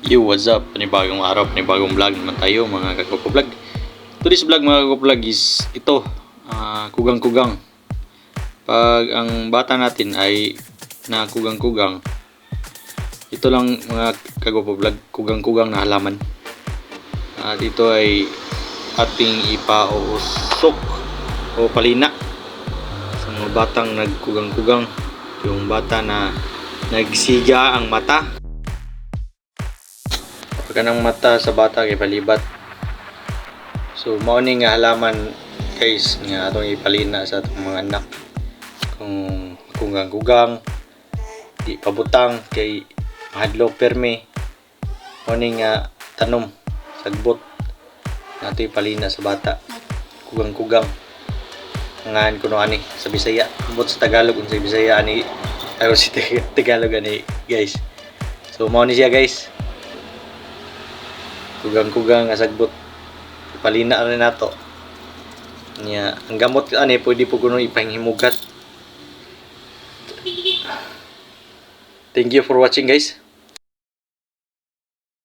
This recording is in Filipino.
Yo, what's up? Panibagong araw, panibagong vlog naman tayo mga kagwapo vlog. Today's vlog mga kagwapo vlog is ito, kugang-kugang. Pag ang bata natin ay na kugang-kugang, ito lang mga kagwapo vlog, kugang-kugang na halaman. At ito ay ating ipausok o palina sa mga batang nagkugang-kugang. Yung bata na nagsiga ang mata. Pagka ng mata sa bata kay palibat. So mao ni nga halaman guys nga atong ipalina sa atong mga anak. Kung kugang-kugang, di pabutang kay mahadlok permi. Mao ni nga tanom sagbot nato ipalina sa bata. Kugang-kugang. Ngan kuno ani sa Bisaya, bot sa Tagalog ug sa Bisaya ani ayo si Tagalog ani guys. So mao ni siya guys. Kugang-kugang nga sagbot palina rin nato niya ang gamot ani pwede po kuno ipanghimugat. Thank you for watching guys.